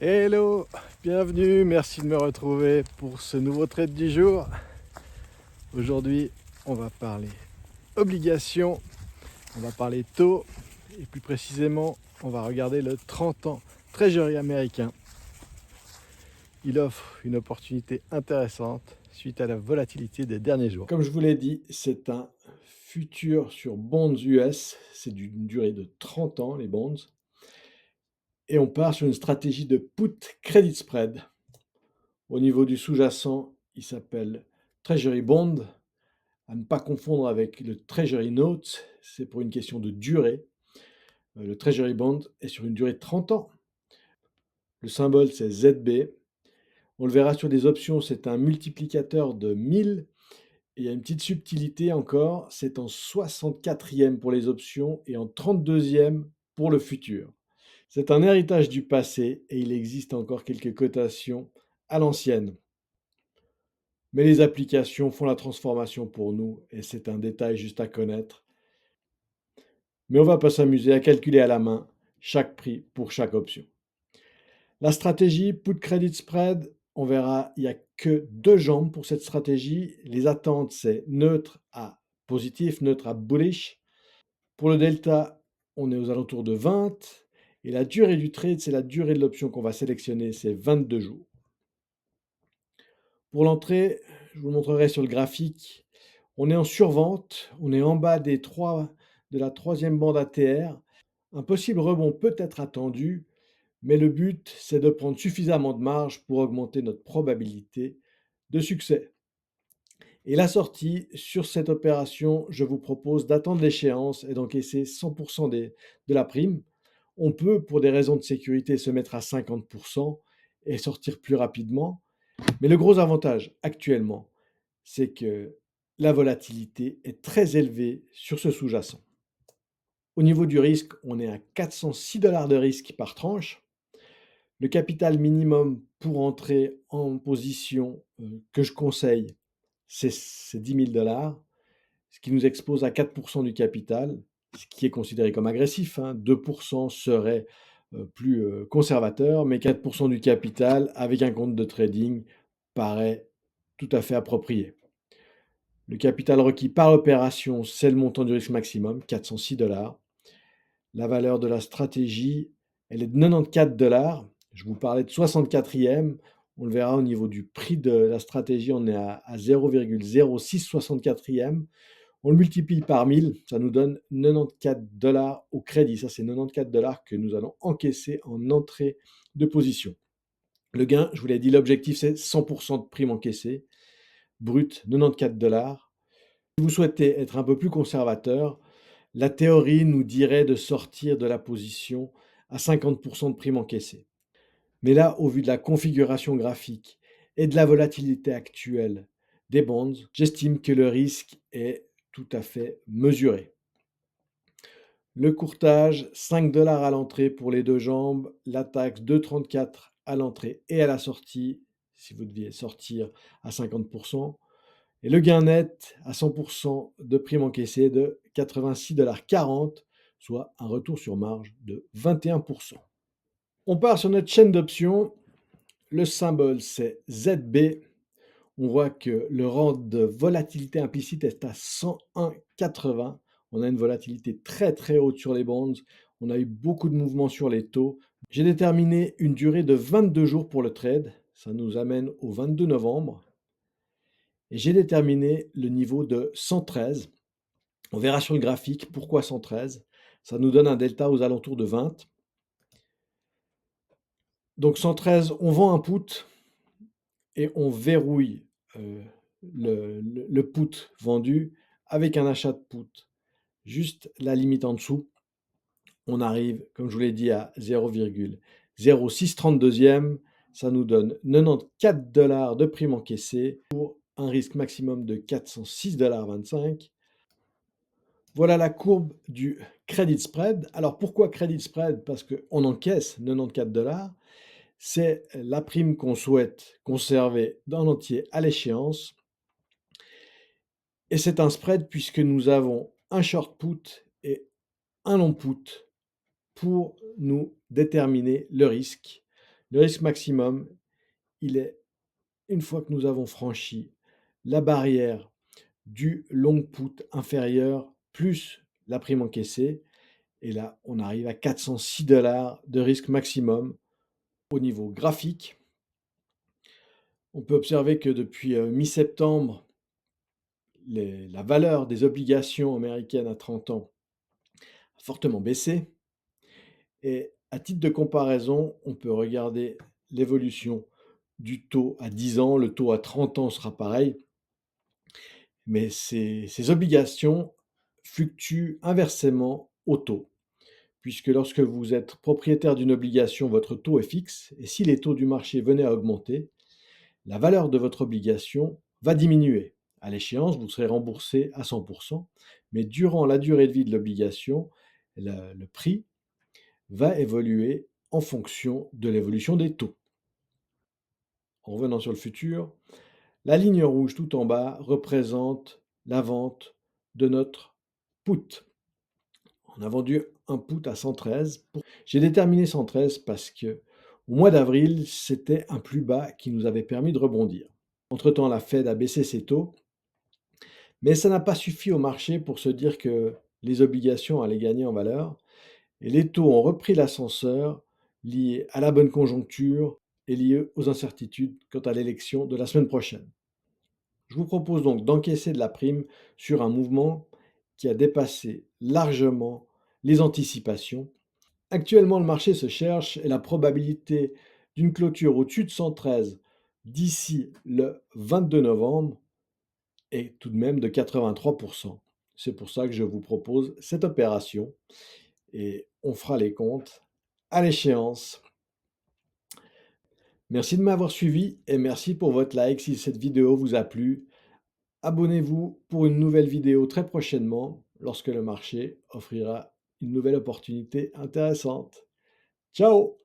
Hello, bienvenue, merci de me retrouver pour ce nouveau trade du jour. Aujourd'hui, on va parler obligations, on va parler taux et plus précisément, on va regarder le 30 ans Treasury américain. Il offre une opportunité intéressante suite à la volatilité des derniers jours. Comme je vous l'ai dit, c'est un futur sur bonds US, c'est d'une durée de 30 ans les bonds. Et on part sur une stratégie de put credit spread. Au niveau du sous-jacent, il s'appelle Treasury Bond, à ne pas confondre avec le Treasury Note, c'est pour une question de durée. Le Treasury Bond est sur une durée de 30 ans. Le symbole, c'est ZB. On le verra sur des options, c'est un multiplicateur de 1000. Et il y a une petite subtilité encore, c'est en 64e pour les options et en 32e pour le futur. C'est un héritage du passé et il existe encore quelques cotations à l'ancienne. Mais les applications font la transformation pour nous et c'est un détail juste à connaître. Mais on va pas s'amuser à calculer à la main chaque prix pour chaque option. La stratégie put credit spread, on verra, il n'y a que deux jambes pour cette stratégie. Les attentes, c'est neutre à positif, neutre à bullish. Pour le delta, on est aux alentours de 20. Et la durée du trade, c'est la durée de l'option qu'on va sélectionner, c'est 22 jours. Pour l'entrée, je vous montrerai sur le graphique, on est en survente, on est en bas de la troisième bande ATR. Un possible rebond peut être attendu, mais le but, c'est de prendre suffisamment de marge pour augmenter notre probabilité de succès. Et la sortie, sur cette opération, je vous propose d'attendre l'échéance et d'encaisser 100% de la prime. On peut, pour des raisons de sécurité, se mettre à 50% et sortir plus rapidement. Mais le gros avantage actuellement, c'est que la volatilité est très élevée sur ce sous-jacent. Au niveau du risque, on est à 406 $ de risque par tranche. Le capital minimum pour entrer en position que je conseille, c'est 10 000 $, ce qui nous expose à 4% du capital, ce qui est considéré comme agressif. 2% serait plus conservateur, mais 4% du capital avec un compte de trading paraît tout à fait approprié. Le capital requis par opération, c'est le montant du risque maximum, 406 $. La valeur de la stratégie, elle est de 94 $. Je vous parlais de 64e. On le verra au niveau du prix de la stratégie, on est à 0,0664e. On le multiplie par 1000, ça nous donne 94 $ au crédit. Ça, c'est 94 $ que nous allons encaisser en entrée de position. Le gain, je vous l'ai dit, l'objectif, c'est 100% de prime encaissée. Brut, 94 $. Si vous souhaitez être un peu plus conservateur, la théorie nous dirait de sortir de la position à 50% de prime encaissée. Mais là, au vu de la configuration graphique et de la volatilité actuelle des bonds, j'estime que le risque est tout à fait mesuré. Le courtage, 5 $ à l'entrée pour les deux jambes, la taxe 2,34 à l'entrée et à la sortie, si vous deviez sortir à 50%. Et le gain net à 100% de prime encaissée de 86,40 $, soit un retour sur marge de 21%. On part sur notre chaîne d'options. Le symbole, c'est ZB. On voit que le rang de volatilité implicite est à 101,80. On a une volatilité très très haute sur les bonds. On a eu beaucoup de mouvements sur les taux. J'ai déterminé une durée de 22 jours pour le trade. Ça nous amène au 22 novembre. Et j'ai déterminé le niveau de 113. On verra sur le graphique pourquoi 113. Ça nous donne un delta aux alentours de 20. Donc 113, on vend un put et on verrouille le put vendu avec un achat de put. Juste la limite en dessous, on arrive, comme je vous l'ai dit, à 0,0632e. Ça nous donne 94 $ de prime encaissée pour un risque maximum de 406,25 $. Voilà la courbe du credit spread. Alors pourquoi credit spread? Parce qu'on encaisse 94 $. C'est la prime qu'on souhaite conserver dans l'entier à l'échéance. Et c'est un spread puisque nous avons un short put et un long put pour nous déterminer le risque. Le risque maximum, il est une fois que nous avons franchi la barrière du long put inférieur plus la prime encaissée, et là, on arrive à 406 de risque maximum. Au niveau graphique, on peut observer que depuis mi-septembre, la valeur des obligations américaines à 30 ans a fortement baissé. Et à titre de comparaison, on peut regarder l'évolution du taux à 10 ans. Le taux à 30 ans sera pareil. Mais ces obligations fluctuent inversement au taux, puisque lorsque vous êtes propriétaire d'une obligation, votre taux est fixe, et si les taux du marché venaient à augmenter, la valeur de votre obligation va diminuer. À l'échéance, vous serez remboursé à 100%, mais durant la durée de vie de l'obligation, le prix va évoluer en fonction de l'évolution des taux. En revenant sur le futur, la ligne rouge tout en bas représente la vente de notre put. On a vendu un put à 113. J'ai déterminé 113 parce que au mois d'avril, c'était un plus bas qui nous avait permis de rebondir. Entre-temps, la Fed a baissé ses taux, mais ça n'a pas suffi au marché pour se dire que les obligations allaient gagner en valeur. Et les taux ont repris l'ascenseur lié à la bonne conjoncture et lié aux incertitudes quant à l'élection de la semaine prochaine. Je vous propose donc d'encaisser de la prime sur un mouvement qui a dépassé largement les anticipations. Actuellement, le marché se cherche et la probabilité d'une clôture au-dessus de 113 d'ici le 22 novembre est tout de même de 83%. C'est pour ça que je vous propose cette opération et on fera les comptes à l'échéance. Merci de m'avoir suivi et merci pour votre like si cette vidéo vous a plu. Abonnez-vous pour une nouvelle vidéo très prochainement lorsque le marché offrira une nouvelle opportunité intéressante. Ciao!